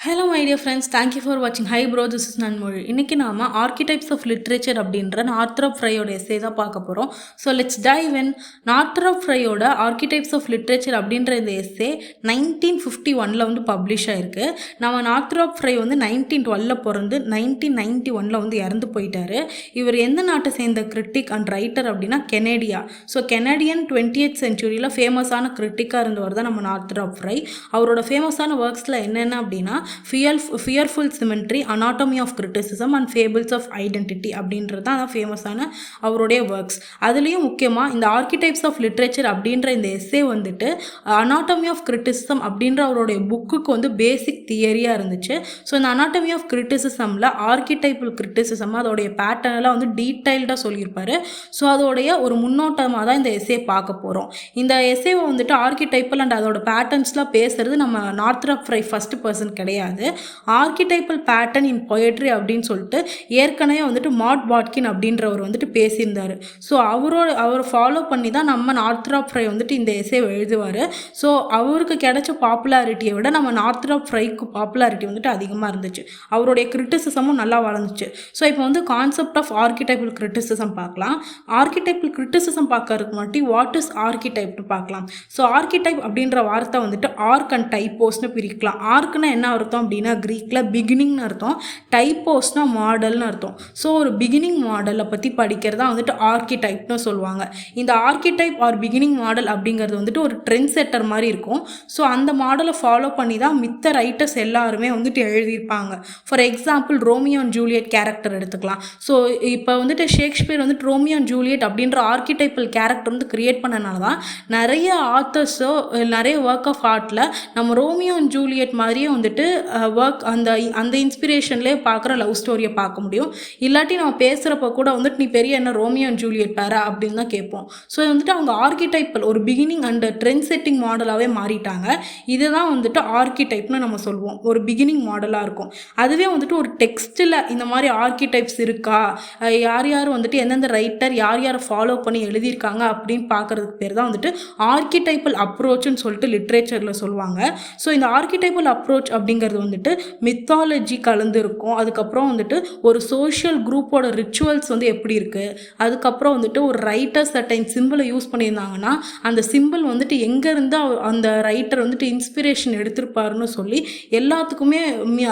Hello my dear friends, thank you for வாட்சிங். Hi bro, this is Nanmozhi. இன்றைக்கி நாம் archetypes of literature அப்படின்ற Northrop ஃப்ரையோட எஸ்ஸே தான் பார்க்க போகிறோம். So let's dive in. Northrop ஃப்ரையோட ஆர்கிடைப்ஸ் ஆஃப் லிட்ரேச்சர் அப்படின்ற இந்த எஸ்ஸே 1951 வந்து பப்ளிஷ் ஆகிருக்கு. நம்ம நார்த்ரப் ஃப்ரை வந்து 1912 பிறந்து 1991 இறந்து போயிட்டாரு. இவர் எந்த நாட்டை சேர்ந்த கிரிட்டிக் அண்ட் ரைட்டர் அப்படின்னா கெனடியா. ஸோ கெனடியன் 20th சென்ச்சுரியில் ஃபேமஸான கிரிட்டிக்காக இருந்தவர் தான் நம்ம நார்த்ரப் ஃப்ரை. அவரோட ஃபேமஸான ஒர்க்ஸில் என்னென்ன அப்படின்னா Fearful Symmetry, Anatomy of Criticism and Fables of Identity அப்படின்றது தான் ஃபேமஸான அவருடைய ஒர்க்ஸ். அதுலேயும் முக்கியமாக இந்த ஆர்கிடைப்ஸ் ஆஃப் லிட்ரேச்சர் அப்படின்ற இந்த எஸ்ஸே வந்துட்டு அனாட்டமி ஆஃப் கிரிட்டிசிசம் அப்படின்ற அவருடைய புக்குக்கு வந்து பேசிக் தியரியாக இருந்துச்சு. ஸோ இந்த அனாட்டமி ஆஃப் கிரிட்டிசிசமில் ஆர்கிடைபிள் கிரிட்டிசிசம் அதோடைய பேட்டர்னெல்லாம் வந்து டீட்டெயில்டாக சொல்லியிருப்பார். ஸோ அதோடைய ஒரு முன்னோட்டமாக தான் இந்த எஸ்ஸே பார்க்க போகிறோம். இந்த எஸ்ஸேவை வந்துட்டு ஆர்கிடைபிள் அண்ட் அதோட பேட்டர்ன்ஸ்லாம் பேசுகிறது நம்ம நார்த்ரப் ஃப்ரை ஃபர்ஸ்ட் பர்சன் கிடையாது. ஆர்கிடைபிள் பேட்டர்ன் இன் பொயட்ரி அப்படின்னு சொல்லிட்டு ஏற்கனவே வந்துட்டு மாட் வாட்கின் அப்படின்றவர் வந்துட்டு பேசியிருந்தார். ஸோ அவரை ஃபாலோ பண்ணி தான் நம்ம நார்த்ரப் ஃப்ரை வந்துட்டு இந்த எஸ்ஸே எழுதுவார். ஸோ அவருக்கு கிடைச்ச பாப்புலாரிட்டியை விட நம்ம நார்த்ரப் ஃப்ரைக்கு பாப்புலாரிட்டி வந்துட்டு அதிகமாக இருந்துச்சு. அவருடைய கிரிட்டிசிசமும் நல்லா வளர்ந்துச்சு. ஸோ இப்போ வந்து கான்செப்ட் ஆஃப் ஆர்கிடைபிள் கிரிட்டிசிசம் பார்க்கலாம். ஆர்கிடைபிள் கிரிட்டிசிசம் பார்க்கறதுக்கு மட்டும் வாட் இஸ் ஆர்கிடைப்னு பார்க்கலாம். ஸோ ஆர்கிடைப் அப்படின்ற வார்த்தை வந்துட்டு ஆர்க் அண்ட் டைப்போஸ்னு பிரிக்கலாம். ஆர்க்னா என்ன அர்த்தம் அப்படின்னா கிரீக்கில் பிகினிங்னு அர்த்தம், டைப்போஸ்னா மாடல்னு அர்த்தம். ஸோ ஒரு பிகினிங் மாடலை பற்றி படிக்கிறதா வந்துட்டு ஆர்கிடைப்னு சொல்லுவாங்க. இந்த ஆர்கிடைப் ஆர் பிகினிங் மாடல் அப்படிங்கிறது வந்துட்டு ஒரு ட்ரெண்ட் செட்டர் மாதிரி இருக்கும். ஸோ அந்த மாடலை ஃபாலோ பண்ணி தான் மித்த ரைட்டர்ஸ் எல்லாருமே வந்துட்டு எழுதியிருப்பாங்க. For example Romeo and Juliet character எடுத்துக்கலாம். ஸோ இப்போ வந்துட்டு ஷேக்ஸ்பியர் வந்துட்டு ரோமியோ அண்ட் ஜூலியட் அப்படின்ற ஆர்கிடைப்பிள் கேரக்டர் வந்து கிரியேட் பண்ணனால தான் நிறைய ஆத்தர்ஸோ நிறைய ஒர்க் ஆஃப் ஆர்ட்டில் நம்ம ரோமியோ அண்ட் ஜூலியட் மாதிரியே வந்துட்டு ஒர்க் அந்த இன்ஸ்பிரேஷன்லேயே பார்க்குற லவ் ஸ்டோரியை பார்க்க முடியும். இல்லாட்டி நம்ம பேசுகிறப்ப கூட வந்துட்டு நீ பெரிய என்ன ரோமியோ அண்ட் ஜூலியட் பேரா அப்படின்னு தான் கேட்போம். ஸோ வந்துட்டு அவங்க ஆர்கிடைப்பிள் ஒரு பிகினிங் அண்ட் ட்ரெண்ட் செட்டிங் மாடலாகவே மாறிட்டாங்க. இதுதான் வந்துட்டு ஆர்கிடைப்னு நம்ம சொல்லுவோம். ஒரு பிகினிங் மாடலாக இருக்கும். அதுவே வந்துட்டு ஒரு டெக்ஸ்ட்டில் இந்த மாதிரி ஆர்கிடைப்ஸ் இருக்கா, யார் யார் வந்துட்டு எந்தெந்த ரைட்டர் யார் யாரை ஃபாலோ பண்ணி எழுதியிருக்காங்க அப்படின்னு பார்க்குறதுக்கு பேர் தான் வந்துட்டு ஆர்கிடைப்பிள் அப்ரோச்னு சொல்லிட்டு லிட்ரேச்சரில் சொல்லுவாங்க. ஸோ இந்த ஆர்கிடைப்பிள் அப்ரோச் அப்படிங்கிறது வந்துட்டு மித்தாலஜி கலந்துருக்கும். அதுக்கப்புறம் வந்துட்டு ஒரு சோஷியல் குரூப்போட ரிச்சுவல்ஸ் வந்து எப்படி இருக்குது, அதுக்கப்புறம் வந்துட்டு ஒரு ரைட்டர் சர்டைன் சிம்பிளை யூஸ் பண்ணியிருந்தாங்கன்னா அந்த சிம்பிள் வந்துட்டு எங்கேருந்து அந்த ரைட்டர் வந்துட்டு இன்ஸ்பிரேஷன் எடுத்திருப்பாருன்னு சொல்லி எல்லாத்துக்குமே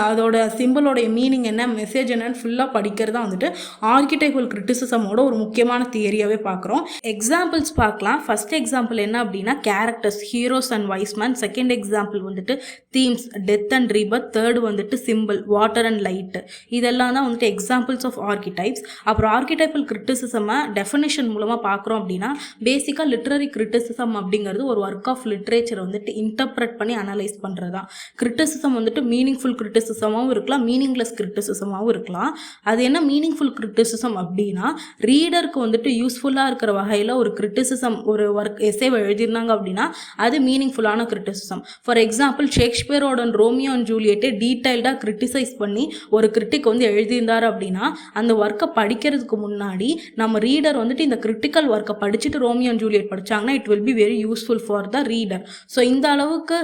அதோட சிம்பிளோடைய மீனிங் என்ன, மெசேஜ் என்னன்னு ஃபுல்லாக படிக்கிறதா வந்துட்டு ஆர்கிடைபிள் கிரிட்டிசிசமோட ஒரு முக்கியமான தியரியாகவே பார்க்குறோம். எக்ஸாம்பிள்ஸ் பார்க்கலாம். ஃபர்ஸ்ட் எக்ஸாம்பிள் என்ன அப்படின்னா characters, heroes and wise men. Second example வந்துட்டு themes, death and rebirth. Third வந்துட்டு சிம்பிள், வாட்டர் அண்ட் லைட்டு. இதெல்லாம் தான் வந்துட்டு எக்ஸாம்பிள்ஸ் ஆஃப் ஆர்கிடைப்ஸ். அப்புறம் ஆர்கிடைபிள் கிரிட்டிசிசமை டெஃபினேஷன் மூலமாக பார்க்குறோம் அப்படின்னா பேசிக்காக லிட்ரரி கிரிட்டிசிசம் அப்படிங்கிறது ஒரு ஒர்க் ஆஃப் லிட்ரேச்சர் வந்துட்டு இன்டர்பிரட் பண்ணி அனலைஸ் பண்ணுறது தான். கிரிட்டிசிசம் வந்துட்டு மீனிங்ஃபுல் கிரிட்டிசிசமாகவும் இருக்கலாம், மீனிங்லெஸ் கிரிட்டிசிசமாகவும் இருக்கலாம். அது என்ன மீனிங்ஃபுல் கிரிட்டிசிசம் அப்படின்னா ரீடருக்கு வந்துட்டு யூஸ்ஃபுல்லாக இருக்கிற வகையில் ஒரு கிரிட்டிசிசம் ஒரு ஒர்க் எஸ்ஸேவை எழுதியிருந்தாங்க அப்படின்னா அது மீனிங்ஃபுல்லான கிரிட்டிசிசம். ஃபார் எக்ஸாம்பிள் ஷேக்ஸ்பியரோட ரோமியோ அண்ட் ஜூலியட்டை டீட்டெயில்டாக கிரிட்டிசைஸ் பண்ணி ஒரு கிரிட்டிக் வந்து எழுதியிருந்தார் அப்படின்னா அந்த ஒர்க்கை படிக்கிறதுக்கு முன்னாடி நம்ம ரீடர் வந்துட்டு இந்த கிரிட்டிக்கல் ஒர்க்கை படிச்சுட்டு ரோமியோ அண்ட் ஜூலியட் படித்தாங்கன்னா it will be very useful for the reader. So இந்த அளவுக்கு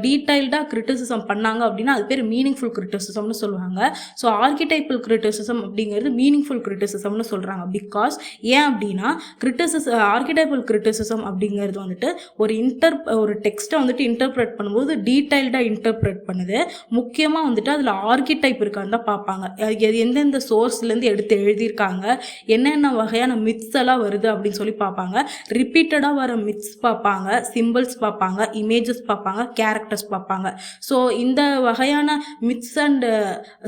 டீட்டெயில்டாக கிரிட்டிசிசம் பண்ணாங்க அப்படின்னா அது பேர் மீனிங்ஃபுல் கிரிட்டிசிசம்னு சொல்லுவாங்க. ஸோ ஆர்கிடைபிள் கிரிட்டிசிசம் அப்படிங்கிறது மீனிங்ஃபுல் கிரிட்டிசிசம்னு சொல்கிறாங்க. பிகாஸ் ஏன் அப்படின்னா ஆர்கிடைபிள் கிரிட்டிசிசம் அப்படிங்கிறது வந்துட்டு ஒரு டெக்ஸ்ட்டை வந்துட்டு இன்டர்பிரட் பண்ணும்போது டீட்டெயில்டாக இன்டர்பிரட் பண்ணுது. முக்கியமாக வந்துட்டு அதில் ஆர்கிடைப் இருக்கான்னு தான் பார்ப்பாங்க. எந்தெந்த சோர்ஸ்லேருந்து எடுத்து எழுதியிருக்காங்க, என்னென்ன வகையான மித்ஸ் எல்லாம் வருது அப்படின்னு சொல்லி பார்ப்பாங்க. ரிப்பீட்டடாக வர மித்ஸ் பார்ப்பாங்க, சிம்பிள்ஸ் பார்ப்பாங்க, இமேஜஸ் பார்ப்பாங்க, கேரக்டர்ஸ் பார்ப்பாங்க. ஸோ இந்த வகையான மித்ஸ் அண்ட்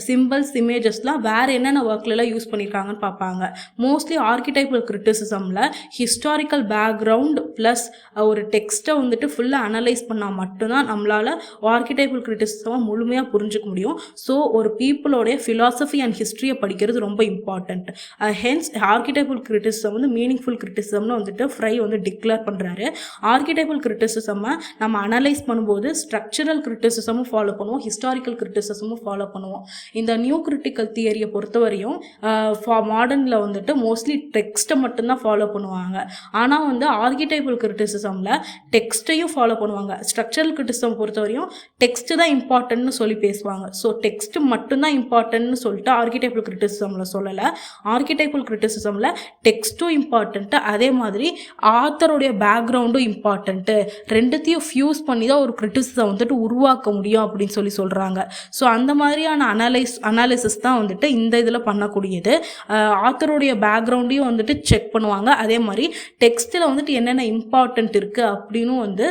சிம்பிள்ஸ் இமேஜஸ்லாம் வேறு என்னென்ன ஒர்க்லலாம் யூஸ் பண்ணியிருக்காங்கன்னு பார்ப்பாங்க. மோஸ்ட்லி ஆர்கிடைபிள் கிரிட்டிசிசமில் ஹிஸ்டாரிக்கல் பேக்ரவுண்ட் ப்ளஸ் ஒரு டெக்ஸ்ட்டை வந்துட்டு ஃபுல்லாக அனலைஸ் பண்ணால் மட்டும்தான் நம்மளால் ஆர்கிடைபிள் கிரிட்டிசிசமாக முழுமையாக புரிஞ்சுக்க முடியும். ஸோ ஒரு பீப்புளோடைய ஃபிலாசபி அண்ட் ஹிஸ்ட்ரியை படிக்கிறது ரொம்ப இம்பார்ட்டண்ட். ஹென்ஸ் ஆர்கிடைபிள் கிரிட்டிசிசம் வந்து மீனிங்ஃபுல் கிரிட்டிசிசம்னு வந்துட்டு ஃப்ரை வந்து டிக்ளேர் பண்ணுறாரு. ஆர்கிடைபிள் கிரிட்டிசிசமை நம்ம அனலைஸ் பண்ணும்போது ஸ்ட்ரக்சரல் கிரிட்டிசிசமும் ஃபாலோ பண்ணுவோம், ஹிஸ்டாரிக்கல் கிரிட்டிசிசமும் ஃபாலோ பண்ணுவோம். இந்த நியூ கிரிட்டிக்கல் தியரியை பொறுத்தவரையும் மாடர்னில் வந்துட்டு மோஸ்ட்லி டெக்ஸ்ட்டை மட்டும்தான் ஃபாலோ பண்ணுவாங்க. ஆனால் வந்து ஆர்கிடைபிள் கிரிட்டிசிசமில் டெக்ஸ்ட்டையும் ஃபாலோ பண்ணுவாங்க. ஸ்ட்ரக்சரல் கிரிட்டிசிசம் பொறுத்தவரையும் டெக்ஸ்ட் தான் இம்பார்ட்டன்ட் இம்பார்ட்டன்ட்னு சொல்லி பேசுவாங்க. ஸோ டெக்ஸ்ட் மட்டும்தான் இம்பார்ட்டன்ட்னு சொல்லிட்டு ஆர்கிடைபிள் கிரிட்டிசிசமில் சொல்லலை. ஆர்கிடைபிள் கிரிட்டிசிசமில் டெக்ஸ்ட்டும் இம்பார்ட்டண்ட்டு, அதே மாதிரி ஆத்தருடைய பேக்ரவுண்டும் இம்பார்ட்டண்ட்டு. ரெண்டுத்தையும் ஃபியூஸ் பண்ணி தான் ஒரு கிரிட்டிசிசம் வந்துட்டு உருவாக்க முடியும் அப்படின்னு சொல்லி சொல்கிறாங்க. ஸோ அந்த மாதிரியான அனாலிசிஸ் தான் வந்துட்டு இந்த இதில் பண்ணக்கூடியது. ஆத்தருடைய பேக்ரவுண்டையும் வந்துட்டு செக் பண்ணுவாங்க. அதே மாதிரி டெக்ஸ்ட்டில் வந்துட்டு என்னென்ன இம்பார்ட்டண்ட் இருக்குது அப்படின்னு வந்து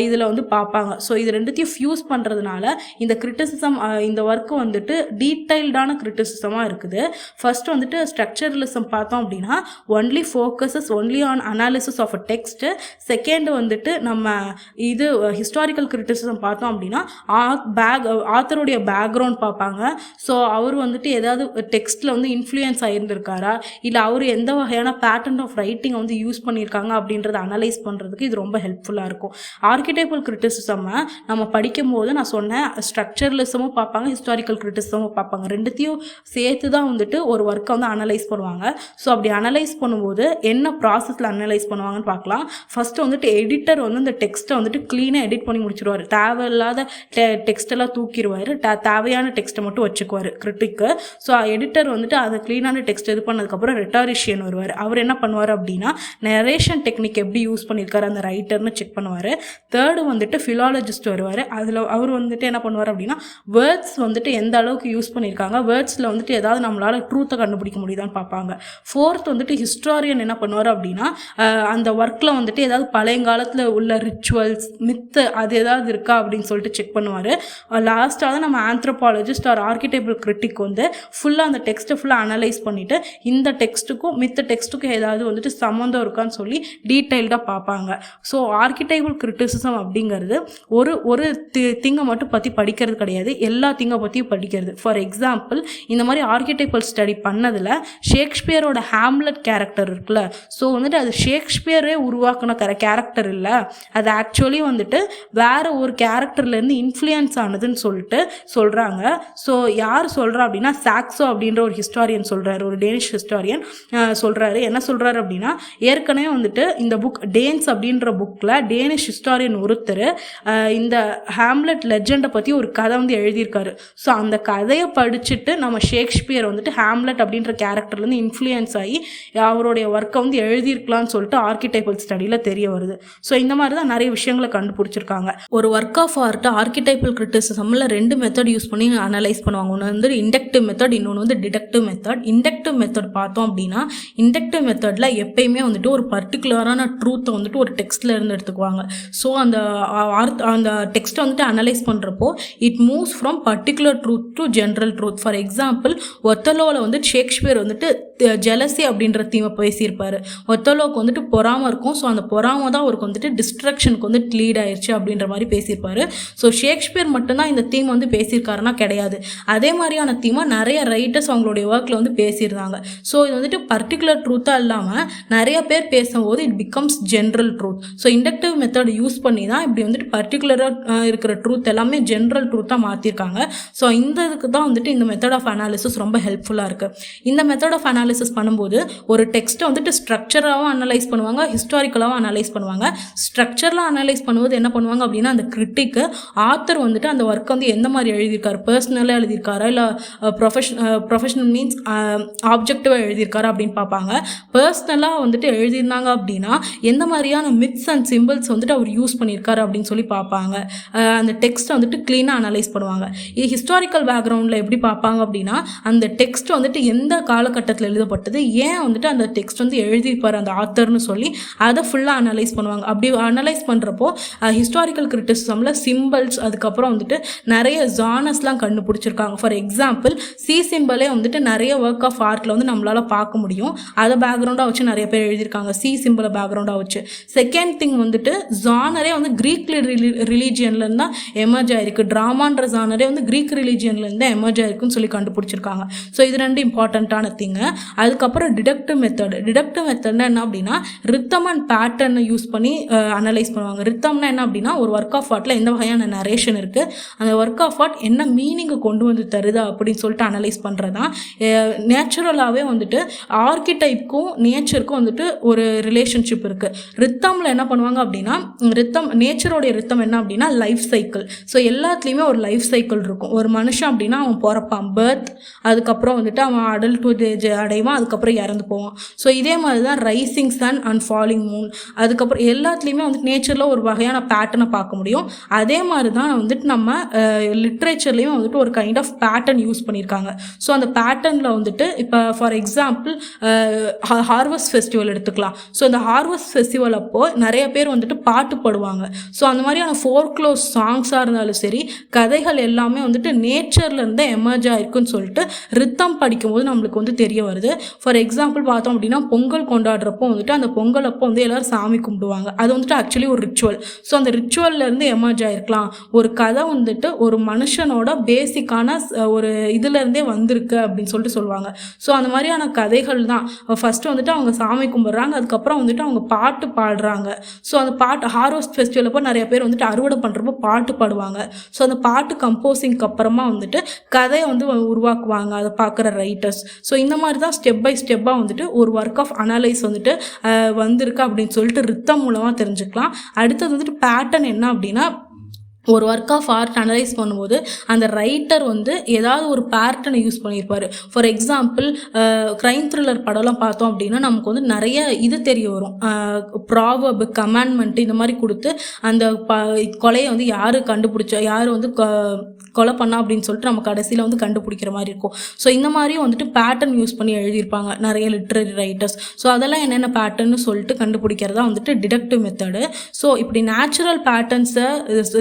இதில் வந்து பார்ப்பாங்க. ஸோ இது ரெண்டுத்தையும் ஃபியூஸ் பண்ணுறதுனால இந்த கிரிட்டிசிசம், இந்த ஒர்க்கு வந்துட்டு டீட்டெயில்டான கிரிட்டிசிசமாக இருக்குது. ஃபர்ஸ்ட் வந்துட்டு ஸ்ட்ரக்சரலிசம் பார்த்தோம் அப்படின்னா only focuses only on analysis of a text. Second வந்துட்டு நம்ம இது ஹிஸ்டாரிக்கல் கிரிட்டிசிசம் பார்த்தோம் அப்படின்னா ஆத்தருடைய பேக்ரவுண்ட் பார்ப்பாங்க. ஸோ அவர் வந்துட்டு ஏதாவது டெக்ஸ்ட்டில் வந்து இன்ஃப்ளூயன்ஸ் ஆகியிருந்திருக்காரா, இல்லை அவர் எந்த வகையான பேட்டர்ன் ஆஃப் ரைட்டிங் வந்து யூஸ் பண்ணியிருக்காங்க அப்படின்றத அனலைஸ் பண்ணுறதுக்கு இது ரொம்ப ஹெல்ப்ஃபுல்லாக இருக்கும். ஆர்கிடைபிள் கிரிட்டிசிசமை நம்ம படிக்கும் போது நான் சொன்னேன், ஸ்ட்ரக்சரலிசமும் பார்ப்பாங்க, ஹிஸ்டாரிக்கல் கிரிட்டிசிசமும் பார்ப்பாங்க. ரெண்டுத்தையும் சேர்த்து தான் வந்துட்டு ஒரு ஒர்க்கை வந்து அனலைஸ் பண்ணுவாங்க. ஸோ அப்படி அனலைஸ் பண்ணும்போது என்ன ப்ராசஸில் அனலைஸ் பண்ணுவாங்கன்னு பார்க்கலாம். ஃபஸ்ட்டு வந்துட்டு எடிட்டர் வந்து இந்த டெக்ஸ்ட்டை வந்துட்டு க்ளீனாக எடிட் பண்ணி முடிச்சிருவார். தேவையில்லாத டெக்ஸ்டெல்லாம் தூக்கிடுவார், தேவையான டெக்ஸ்ட்டை மட்டும் வச்சுக்குவார் கிரிட்டிக்கு. ஸோ எடிட்டர் வந்துட்டு அதை க்ளீனான டெக்ஸ்ட் இது பண்ணதுக்கப்புறம் ரெட்டாரிஷியன் வருவார். அவர் என்ன பண்ணுவார் அப்படின்னா நரேஷன் டெக்னிக் எப்படி யூஸ் பண்ணியிருக்காரு அந்த ரைட்டர்னு செக் பண்ணுவார். தேர்டு வந்துட்டு ஃபிலாலஜிஸ்ட் வருவார். அதில் அவர் வந்துட்டு என்ன பண்ணுவார் அப்படின்னா வேர்ட்ஸ் வந்துட்டு எந்த அளவுக்கு யூஸ் பண்ணியிருக்காங்க, வேர்ட்ஸில் வந்துட்டு ஏதாவது நம்மளால் ட்ரூத்தை கண்டுபிடிக்க முடியுதான்னு பார்ப்பாங்க. ஃபோர்த் வந்துட்டு ஹிஸ்டாரியன் என்ன பண்ணுவார் அப்படின்னா அந்த ஒர்க்கில் வந்துட்டு ஏதாவது பழையங்காலத்தில் உள்ள ரிச்சுவல்ஸ், மித்து அது ஏதாவது இருக்கா அப்படின்னு சொல்லிட்டு செக் பண்ணுவார். லாஸ்ட்டாக தான் நம்ம ஆந்த்ரோபாலஜிஸ்ட் ஆர் ஆர்கிடைபிள் கிரிட்டிக் வந்து ஃபுல்லாக அந்த டெக்ஸ்ட்டை ஃபுல்லாக அனலைஸ் பண்ணிவிட்டு இந்த டெக்ஸ்ட்டுக்கும் மித்த டெக்ஸ்ட்டுக்கும் ஏதாவது வந்துட்டு சம்மந்தம் இருக்கான்னு சொல்லி டீட்டெயில்டாக பார்ப்பாங்க. ஸோ ஆர்கிடைபிள் கிரிட்டிசிசம் அப்படிங்கிறது ஒரு திங்கை மட்டும் பற்றி படிக்கிறது கிடையாது, எல்லா திங்கை பற்றியும் படிக்கிறது. ஃபார் எக்ஸாம்பிள் இந்த மாதிரி ஆர்கிடைபிள் ஸ்டடி பண்ணதில் ஷேக்ஸ்பியரோட ஹேம்லெட் கேரக்டர் இருக்குல்ல, ஸோ வந்துட்டு அது ஷேக்ஸ்பியரே உருவாக்கின கேரக்டர் இல்லை, அது ஆக்சுவலி வந்துட்டு வேற ஒரு கேரக்டர்லேருந்து இன்ஃப்ளூயன்ஸ் ஆனதுன்னு சொல்லிட்டு சொல்கிறாங்க. ஸோ யார் சொல்கிறா அப்படின்னா சாக்ஸோ அப்படின்ற ஒரு ஹிஸ்டாரியன் சொல்கிறாரு, ஒரு டேனிஷ் ஹிஸ்டாரியன் சொல்கிறாரு. என்ன சொல்கிறாரு அப்படின்னா ஏற்கனவே வந்துட்டு இந்த புக் டேன்ஸ் அப்படின்ற புக்கில் டேனிஷ் ஹிஸ்டாரியன் ஒருத்தர் இந்த ஹேம்லெட் லெஜெண்டை பற்றி ஒரு கதை வந்து எழுதியிருக்காரு. ஸோ அந்த கதையை படிச்சுட்டு நம்ம ஷேக்ஸ்பியர் வந்துட்டு ஹேம்லெட் அப்படின்ற கேரக்டர்லேருந்து இன்ஃப்ளூயன்ஸ் ஆகி அவருடைய ஒர்க்கை வந்து எழுதியிருக்கலாம்னு சொல்லிட்டு ஆர்கிடைபிள் ஸ்டடியில் தெரிய வருது. ஸோ இந்த மாதிரி தான் நிறைய விஷயங்களை கண்டுபிடிச்சிருக்காங்க. ஒரு ஒர்க் ஆஃப் ஆர்ட் ஆர்கிடைபிள் கிரிட்டிசிசமில் 2 மெத்தட் யூஸ் பண்ணி அனலைஸ் பண்ணுவாங்க. ஒன்று வந்து இண்டக்டிவ் மெத்தட், இன்னொன்று வந்து டிடக்டிவ் மெத்தட். இண்டக்டிவ் மெத்தட் பார்த்தோம் அப்படின்னா இண்டக்டிவ் மெத்தடில் எப்பயுமே வந்துட்டு ஒரு பர்டிகுலரான ட்ரூத்தை வந்துட்டு ஒரு டெக்ஸ்ட்டில் இருந்து எடுத்துக்குவாங்க. ஸோ அந்த டெக்ஸ்ட்டை வந்துட்டு அனலைஸ் பண்ணுறப்போ it moves from particular truth to general truth. For example ஒத்தலோவில் வந்துட்டு ஷேக்ஸ்பியர் வந்துட்டு ஜெலசி அப்படின்ற தீமை பேசியிருப்பார். ஒத்தலோவுக்கு வந்துட்டு பொறாமல் இருக்கும். ஸோ அந்த பொறாமை தான் அவருக்கு வந்துட்டு டிஸ்ட்ரக்ஷனுக்கு வந்து லீட் ஆயிடுச்சு அப்படின்ற மாதிரி பேசியிருப்பார். ஸோ ஷேக்ஸ்பியர் மட்டும்தான் இந்த தீம் வந்து பேசியிருக்காருன்னா கிடையாது, அதே மாதிரியான தீமை நிறைய ரைட்டர்ஸ் அவங்களுடைய ஒர்க்கில் வந்து பேசியிருந்தாங்க. ஸோ இது வந்துட்டு பர்டிகுலர் ட்ரூத்தாக இல்லாமல் நிறைய பேர் பேசும்போது it becomes general truth. So inductive method use பண்ணி தான் இப்படி வந்துட்டு பர்டிகுலராக இருக்கிற ட்ரூத் எல்லாமே ஜென்ரல் ட்ரூத்தாக மாற்றிருக்காங்க. ஸோ இந்த இதுக்கு தான் வந்துட்டு இந்த மெத்தட் ஆஃப் அனாலிசிஸ் ரொம்ப ஹெல்ப்ஃபுல்லாக இருக்குது. இந்த மெத்தட் ஆஃப் அனாலிசிஸ் பண்ணும்போது ஒரு டெக்ஸ்ட்டை வந்துட்டு ஸ்ட்ரக்சராகவும் அனலைஸ் பண்ணுவாங்க, ஹிஸ்டாரிக்கலாகவும் அனலைஸ் பண்ணுவாங்க. ஸ்ட்ரக்சர்லாம் அனலைஸ் பண்ணும்போது என்ன பண்ணுவாங்க அப்படின்னா அந்த கிரிட்டிக்கு ஆத்தர் வந்துட்டு அந்த ஒர்க் வந்து எந்த மாதிரி எழுதியிருக்காரு, பர்சனலாக எழுதியிருக்காரா இல்லை ப்ரொஃபஷனல் மீன்ஸ் ஆப்ஜெக்டிவாக எழுதியிருக்காரா அப்படின்னு பார்ப்பாங்க. பர்சனலாக வந்துட்டு எழுதியிருந்தாங்க அப்படின்னா எந்த மாதிரியான மித்ஸ் அண்ட் சிம்பிள்ஸ் வந்துட்டு அவர் யூஸ் பண்ணியிருக்காரு அப்படின்னு சொல்லி பார்ப்பாங்க. அந்த டெக்ஸ்ட்டை வந்துட்டு க்ளீனாக அனலைஸ் பண்ணுவாங்க. இது ஹிஸ்டாரிக்கல் பேக்ரவுண்டில் எப்படி பார்ப்பாங்க அப்படின்னா அந்த டெக்ஸ்ட் வந்துட்டு எந்த காலகட்டத்தில் எழுதப்பட்டது, ஏன் வந்துட்டு அந்த டெக்ஸ்ட் வந்து எழுதியிருப்பார் அந்த ஆத்தர்னு சொல்லி அதை ஃபுல்லாக அனலைஸ் பண்ணுவாங்க. அப்படி அனலைஸ் பண்ணுறப்போ ஹிஸ்டாரிக்கல் கிரிட்டிசிசமில் சிம்பிள்ஸ், அதுக்கப்புறம் வந்துட்டு நிறைய ஜானர்ஸ்லாம் கண்டுபிடிச்சிருக்காங்க. ஃபார் எக்ஸாம்பிள் சி சிம்பிளே வந்துட்டு நிறைய ஒர்க் ஆஃப் ஆர்ட்டில் வந்து நம்மளால் பார்க்க முடியும். அதை பேக்ரவுண்டாக வச்சு நிறைய பேர் எழுதியிருக்காங்க, சி சிம்பிளை பேக்ரவுண்டாக வச்சு. செகண்ட் திங் வந்துட்டு ஜானரே வந்து கிரீக் ரிலீஜியன்லேருந்து தான் எமர்ஜ் ஆயிருக்கு. ட்ராமான்ற ஜானரே வந்து கிரீக் ரிலீஜியன்லேருந்து தான் எமர்ஜ் ஆயிருக்குன்னு சொல்லி கண்டுபிடிச்சிருக்காங்க. ஸோ இது 2 இம்பார்ட்டண்ட்டான திங்கு. அதுக்கப்புறம் டிடக்டிவ் மெத்தட்னா என்ன அப்படின்னா ரித்தம் அண்ட் பேட்டர்னை யூஸ் பண்ணி அனலைஸ் பண்ணுவாங்க. ரித்தம்னா என்ன அப்படின்னா ஒரு ஒர்க் ஆஃப் ஆர்ட்டில் எந்த வகையான நரேஷன் இருக்குது, அந்த ஒர்க் ஆஃப் ஆர்ட் என்ன மீனிங்கை கொண்டு வந்து தருதா அப்படின்னு சொல்லிட்டு அனலைஸ் பண்ணுறது தான். நேச்சுரலாகவே வந்துட்டு ஆர்கிடைப்க்கும் நேச்சருக்கும் வந்துட்டு ஒரு ரிலேஷன்ஷிப் இருக்குது. ரித்தமில் என்ன பண்ணுவாங்க அப்படின்னா நேச்சரோடைய ரித்தம் என்ன அப்படின்னா லைஃப் சைக்கிள். ஸோ எல்லாத்துலேயுமே ஒரு லைஃப் சைக்கிள் இருக்கும். ஒரு மனுஷன் அப்படின்னா அவன் பிறப்பான், பர்த், அதுக்கப்புறம் வந்துட்டு அவன் அடல்ட்ஹுட் ஏஜ் அடைவான், அதுக்கப்புறம் இறந்து போவான். ஸோ இதே மாதிரி தான் rising sun and falling moon, அதுக்கப்புறம் எல்லாத்துலேயுமே வந்துட்டு நேச்சரில் ஒரு வகையான பேட்டர்னை பார்க்க முடியும். அதே மாதிரி தான் வந்துட்டு நம்ம லிட்ரேச்சர்லேயும் வந்துட்டு ஒரு கைண்ட் ஆஃப் பேட்டர்ன் யூஸ் பண்ணியிருக்காங்க. ஸோ அந்த பேட்டர்னில் வந்துட்டு இப்போ ஃபார் எக்ஸாம்பிள் ஹார்வெஸ்ட் ஃபெஸ்டிவல் எடுத்துக்கலாம். ஸோ இந்த ஹார்வெஸ்ட் ஃபெஸ்டிவல் அப்போது நிறைய பேர் வந்துட்டு பாட்டு பாடுவாங்க. ஸோ அந்த மாதிரியான ஃபோர்க்ளோர் சாங்ஸாக இருந்தாலும் சரி, கதைகள் எல்லாமே வந்துட்டு நேச்சர்லேருந்து எமர்ஜ் ஆகிருக்குன்னு சொல்லிட்டு ரித்தம் படிக்கும்போது நம்மளுக்கு வந்து தெரிய வருது. ஃபார் எக்ஸாம்பிள் பார்த்தோம் அப்படின்னா பொங்கல் கொண்டாடுறப்போ வந்துட்டு அந்த பொங்கல் அப்போ வந்து எல்லோரும் சாமி கும்பிடுவாங்க. அது வந்துட்டு ஆக்சுவலி ஒரு ரிச்சுவல். ஸோ அந்த ரிச்சுவல்லேருந்து எமர்ஜ் ஆகிருக்கலாம். ஒரு கதை வந்துட்டு ஒரு மனுஷனோட பேசிக்கான ஒரு இதுலேருந்தே வந்திருக்கு அப்படின்னு சொல்லிட்டு சொல்லுவாங்க. ஸோ அந்த மாதிரியான கதைகள் தான். ஃபஸ்ட்டு வந்துட்டு அவங்க சாமி கும்பிட்றாங்க, அதுக்கப்புறம் வந்துட்டு அவங்க பாட்டு பாடுறாங்க. ஸோ அந்த பாட்டு ஹார்வெஸ்ட் ஃபெஸ்டிவல் அப்போ நிறைய பேர் வந்துட்டு அறுவடை பண்ணுறப்போ பாட்டு பாடுவாங்க. ஸோ அந்த பாட்டு கம்போசிங்க்கு அப்புறமா வந்துட்டு கதையை வந்து உருவாக்குவாங்க அதை பார்க்குற ரைட்டர்ஸ். ஸோ இந்த மாதிரி தான் ஸ்டெப் பை ஸ்டெப்பாக வந்துட்டு ஒரு ஒர்க் ஆஃப் அனலைஸ் வந்துட்டு வந்திருக்கு அப்படின்னு சொல்லிட்டு ரித்தம் மூலமாக தெரிஞ்சுக்கலாம். அடுத்தது வந்துட்டு பேட்டர்ன் என்ன அப்படின்னா ஒரு ஒர்க் ஆஃப் ஆர்ட் அனலைஸ் பண்ணும்போது அந்த ரைட்டர் வந்து ஏதாவது ஒரு பேட்டர்னை யூஸ் பண்ணியிருப்பார். ஃபார் எக்ஸாம்பிள் க்ரைம் த்ரில்லர் படம்லாம் பார்த்தோம் அப்படின்னா நமக்கு வந்து நிறைய இது தெரிய வரும். ப்ராவர்ப், கமாண்ட்மெண்ட் இந்த மாதிரி கொடுத்து அந்த கொலையை வந்து யார் கண்டுபிடிச்சா, யார் வந்து கொலை பண்ணா அப்படின்னு சொல்லிட்டு நம்ம கடைசியில் வந்து கண்டுபிடிக்கிற மாதிரி இருக்கும். ஸோ இந்த மாதிரியும் வந்துட்டு பேட்டர்ன் யூஸ் பண்ணி எழுதியிருப்பாங்க நிறைய லிட்ரரி ரைட்டர்ஸ். ஸோ அதெல்லாம் என்னென்ன பேட்டர்ன்னு சொல்லிட்டு கண்டுபிடிக்கிறதா வந்துட்டு டிடக்டிவ் மெத்தடு. ஸோ இப்படி நேச்சுரல் பேட்டர்ன்ஸை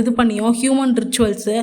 இது பண்ணியும் ஹியூமன் ரிச்சுவல்ஸு,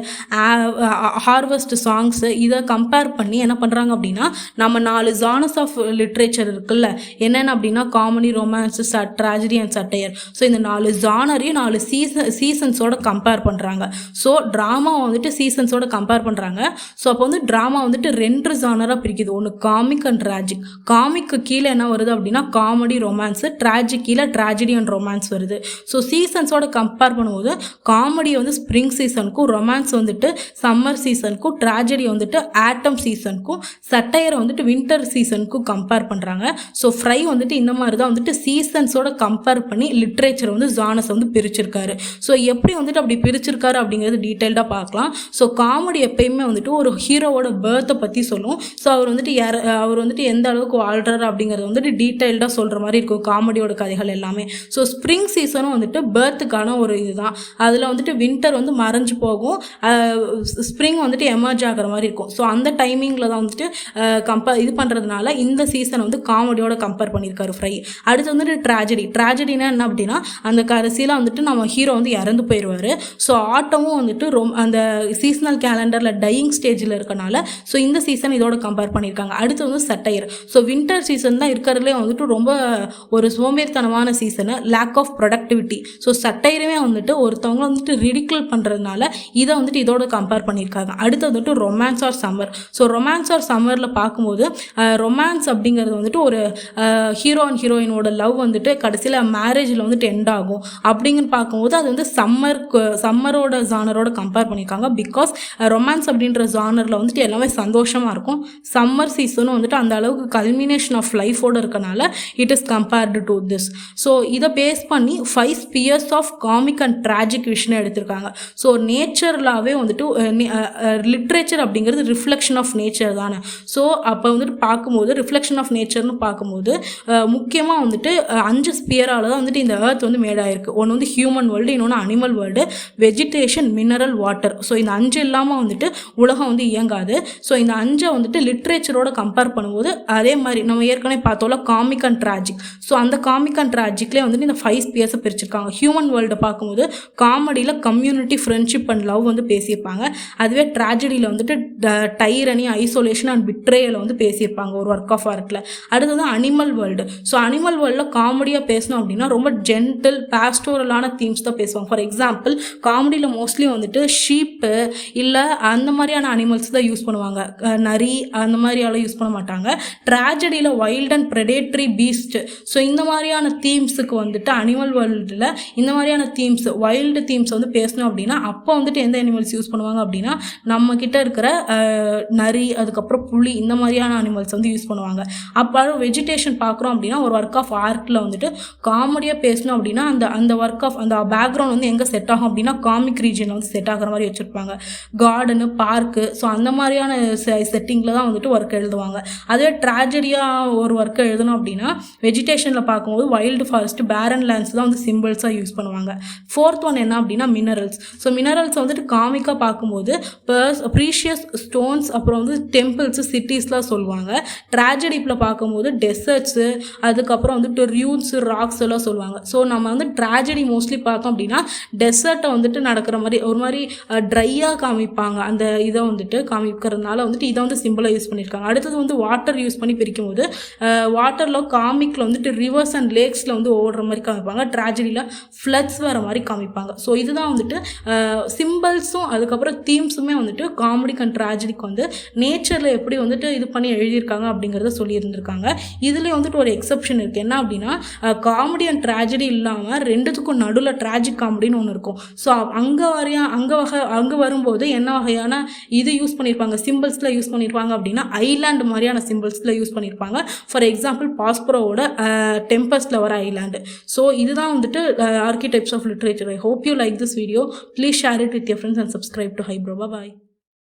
ஹார்வெஸ்ட் சாங்ஸு இதை கம்பேர் பண்ணி என்ன பண்ணுறாங்க அப்படின்னா நம்ம 4 ஜானர்ஸ் ஆஃப் லிட்ரேச்சர் இருக்குல்ல, என்னென்ன அப்படின்னா comedy, romance, tragedy and satire. So இந்த 4 ஜானரையும் 4 சீசன்ஸோட கம்பேர் பண்ணுறாங்க. ஸோ ட்ராமா வந்துட்டு சீசன்ஸோட கம்பேர் பண்ணுறாங்க. ஸோ அப்போ வந்து ட்ராமா வந்துட்டு 2 ஜானராக பிரிக்குது. ஒன்று காமிக் அண்ட் ட்ராஜிக். காமிக்கு கீழே என்ன வருது அப்படின்னா காமெடி, ரொமான்ஸு, ட்ராஜிக் கீழே ட்ராஜடி அண்ட் ரொமான்ஸ் வருது. ஸோ சீசன்ஸோட கம்பேர் பண்ணும்போது காமெடி வந்து ஸ்ப்ரிங் சீசனுக்கும், ரொமான்ஸ் வந்துட்டு சம்மர் சீசனுக்கும், ட்ராஜடி வந்துட்டு ஆட்டம் சீசனுக்கும், சட்டையரை வந்துட்டு வின்டர் சீசனுக்கும் கம்பேர் பண்ணுறாங்க. ஸோ ஃப்ரை வந்துட்டு இந்த மாதிரி தான் வந்துட்டு சீசன்ஸோட கம்பேர் பண்ணி லிட்ரேச்சர் வந்து ஜானர்ஸ் வந்து பிரிச்சிருக்காரு. ஸோ எப்படி வந்துட்டு அப்படி பிரிச்சிருக்காரு அப்படிங்கிறது டீட்டெயில்டாக பார்க்கலாம். ஸோ காமெடி எப்பயுமே வந்துட்டு ஒரு ஹீரோவோட பர்த்தை பற்றி சொல்லும். ஸோ அவர் வந்துட்டு எந்த அளவுக்கு வாழ்றாரு அப்படிங்கிறது வந்துட்டு டீட்டெயில்டாக சொல்கிற மாதிரி இருக்கும் காமெடியோட கதைகள் எல்லாமே. ஸோ ஸ்ப்ரிங் சீசனும் வந்துட்டு பர்த்துக்கான ஒரு இதுதான். அதில் வந்துட்டு வின்டர் வந்து மறைஞ்சு போகும், ஸ்ப்ரிங் வந்துட்டு எமர்ஜ் ஆகிற மாதிரி இருக்கும். ஸோ அந்த டைமிங்கில் தான் வந்துட்டு இது பண்ணுறதுனால இந்த சீசனை வந்து காமெடியோட கம்பேர் பண்ணியிருக்காரு ஃப்ரை. அடுத்து வந்துட்டு ட்ராஜடினா என்ன அப்படின்னா அந்த கடைசியில் வந்துட்டு நம்ம ஹீரோ வந்து இறந்து போயிடுவார். ஸோ ஆட்டமும் வந்துட்டு அந்த சீசனல் கேலண்டரில் டையிங் ஸ்டேஜில் இருக்கனால ஸோ இந்த சீசன் இதோட கம்பேர் பண்ணியிருக்காங்க. அடுத்து வந்து சட்டையர். ஸோ வின்டர் சீசன் தான் இருக்கிறதுலே வந்துட்டு ரொம்ப ஒரு சோம்பேறித்தனமான season, lack of productivity. So சட்டையருமே வந்துட்டு ஒருத்தவங்க வந்துட்டு ரிடிக்கல் பண்ணுறதுனால இதை வந்துட்டு இதோட கம்பேர் பண்ணியிருக்காங்க. அடுத்து வந்துட்டு romance or summer. So romance or சம்மரில் பார்க்கும்போது ரொமான்ஸ் அப்படிங்கிறது வந்துட்டு ஒரு ஹீரோ அண்ட் ஹீரோயினோட லவ் வந்துட்டு கடைசியில் மேரேஜில் வந்துட்டு எண்ட் ஆகும் அப்படிங்கன்னு பார்க்கும்போது அது வந்து சம்மரோட ஜானரோட கம்பேர் பண்ணியிருக்காங்க. பிகாஸ் ரொமான்ஸ் அப்படின்ற ஜானரில் வந்துட்டு எல்லாமே சந்தோஷமாக இருக்கும். சம்மர் சீசனும் வந்துட்டு அந்த அளவுக்கு கல்மினேஷன் ஆஃப் லைஃபோடு இருக்கனால it is compared to this. So இதை பேஸ் பண்ணி 5 spheres of comic and tragic விஷயம் எடுத்திருக்காங்க. ஸோ நேச்சர்லாவே வந்துட்டு லிட்ரேச்சர் அப்படிங்கிறது ரிஃப்ளெக்ஷன் ஆஃப் நேச்சர் தானே. ஸோ அப்போ வந்துட்டு பார்க்கும்போது ரிஃப்ளெக்ஷன் ஆஃப் நேச்சர்னு பார்க்கும்போது முக்கியமாக வந்துட்டு 5 ஸ்பியரால் தான் வந்துட்டு இந்த எர்த் வந்து மேடாயிருக்கு. ஒன்று வந்து ஹியூமன் வேர்ல்டு, இன்னொன்று animal world, vegetation, mineral, water. So இந்த 5 இல்லாமல் வந்துட்டு உலகம் வந்து இயங்காது. ஸோ இந்த 5 வந்துட்டு லிட்ரேச்சரோட கம்பேர் பண்ணும்போது அதே மாதிரி நம்ம ஏற்கனவே பார்த்தோம்ல காமிக் அண்ட் ட்ராஜிக். ஸோ அந்த காமிக் அண்ட் ட்ராஜிக்லேயே வந்துட்டு இந்த 5 ஸ்பியர்ஸை பிரிச்சிருக்காங்க. ஹியூமன் வேர்ல்டை பார்க்கும்போது காமெடியில் கம்யூனிட்டி, ஃப்ரெண்ட்ஷிப் அண்ட் லவ் வந்து பேசியிருப்பாங்க. அதுவே ட்ராஜடியில் வந்துட்டு டைரனி, ஐசோலேஷன் அண்ட் பிட்ரேயலை வந்து பேசியிருப்பாங்க ஒரு ஒர்க் ஆஃப் ஆர்ட்டில். அடுத்தது அனிமல் வேர்ல்டு. ஸோ அனிமல் வேர்ல்டில் காமெடியாக பேசணும் அப்படின்னா ரொம்ப ஜென்டில் பேஸ்டோரலான தீம்ஸ் தான் பேசுவாங்க. ஃபார் எக்ஸாம்பிள் காமெடியில் மோஸ்ட்லி வந்துட்டு ஷீப்பு இல்லை அந்த மாதிரியான அனிமல்ஸ் தான் யூஸ் பண்ணுவாங்க. நரி அந்த மாதிரியாலும் யூஸ் பண்ண மாட்டாங்க. ட்ராஜடியில் வைல்ட் அண்ட் ப்ரெடேட்ரி பீஸ்ட். ஸோ இந்த மாதிரியான தீம்ஸுக்கு வந்துட்டு அனிமல் வேர்ல்டில் இந்த மாதிரியான தீம்ஸ், வைல்டு தீம்ஸ் வந்து பேசணும் அப்படின்னா அப்போ வந்துட்டு எந்த அனிமல்ஸ் யூஸ் பண்ணுவாங்க அப்படின்னா நம்ம கிட்ட இருக்கிற நரி, அதுக்கப்புறம் புலி, இந்த மாதிரியான அனிமல்ஸ் வந்து யூஸ் பண்ணுவாங்க. அப்புறம் வெஜிடேஷன் பார்க்குறோம் அப்படின்னா ஒரு ஒர்க் ஆஃப் ஆர்ட்டில் வந்துட்டு காமெடியாக பேசணும் அப்படின்னா அந்த ஒர்க் ஆஃப் அந்த பேக்ரவுண்ட் வந்து எங்கே செட் ஆகும் அப்படின்னா காமிக் ரீஜனில் வந்து செட் ஆகிற மாதிரி வச்சுருப்பாங்க. கார்டனு, பார்க்கு, ஸோ அந்த மாதிரியான செட்டிங்கில் தான் வந்துட்டு ஒர்க் எழுதுவாங்க. அதே ட்ராஜடியாக ஒரு ஒர்க்கை எழுதணும் அப்படின்னா வெஜிடேஷனில் பார்க்கும்போது வைல்டு ஃபாரஸ்ட், பேரன் லேண்ட்ஸ் தான் வந்து சிம்பிள்ஸாக யூஸ் பண்ணுவாங்க. ஃபோர்த் ஒன் என்ன அப்படின்னா மினரல்ஸ். ஸோ மினரல்ஸ் வந்துட்டு காமிக்காக பார்க்கும்போது ப்ரீஷியஸ் ஸ்டோன்ஸ், அப்புறம் வந்து டெம்பிள்ஸு, சிட்டிஸ்லாம் சொல்லுவாங்க. ட்ராஜடிப்பில் பார்க்கும்போது டெசர்ட்ஸு, அதுக்கப்புறம் வந்துட்டு ரியூன்ஸு, ராக்ஸ் எல்லாம் சொல்லுவாங்க. ஸோ நம்ம வந்து ட்ராஜடி மோஸ்ட்லி பார்த்தோம் அப்படின்னா டெசர்ட்டை வந்துட்டு நடக்கிற மாதிரி ஒரு மாதிரி ட்ரையாக காமிப்பாங்க. அந்த இதை வந்துட்டு காமிக்கிறதுனால வந்துட்டு இதை வந்து சிம்பிளாக யூஸ் பண்ணியிருக்காங்க. அடுத்தது வந்து வாட்டர் யூஸ் பண்ணி பிரிக்கும் போது வாட்டரில் காமிக்கில் வந்துட்டு ரிவர்ஸ் அண்ட் லேக்ஸில் வந்து ஓடுற மாதிரி காமிப்பாங்க. ட்ராஜடியில் ஃப்ளட்ஸ் வர மாதிரி காமிப்பாங்க. ஸோ இதுதான் வந்துட்டு சிம்பிள்ஸும் அதுக்கப்புறம் தீம்ஸுமே வந்துட்டு காமெடிக் அண்ட் ட்ராஜடிக்கு வந்து நேச்சரில் எப்படி வந்துட்டு இது பண்ணி எழுதியிருக்காங்க அப்படிங்கிறத சொல்லியிருந்திருக்காங்க. இதுலேயே வந்துட்டு ஒரு எக்ஸப்ஷன் இருக்குது. என்ன அப்படின்னா காமெடி அண்ட் ட்ராஜடி இல்லாமல் ரெண்டுத்துக்கும் நடுவில் ட்ராஜிக் காமெடின்னு ஒன்று இருக்கும். ஸோ அங்கே வரும்போது என்ன வகையான இது யூஸ் பண்ணியிருப்பாங்க, சிம்பிள்ஸில் யூஸ் பண்ணியிருப்பாங்க அப்படின்னா ஐலாண்டு மாதிரியான சிம்பிள்ஸில் யூஸ் பண்ணியிருப்பாங்க. ஃபார் எக்ஸாம்பிள் பாஸ்பரோவோட டெம்பஸ்டில் வர ஐலாண்டு. ஸோ இதுதான் வந்துட்டு archetypes of literature. I hope you like this video. Please share it with your friends and subscribe to Hybro. Bye.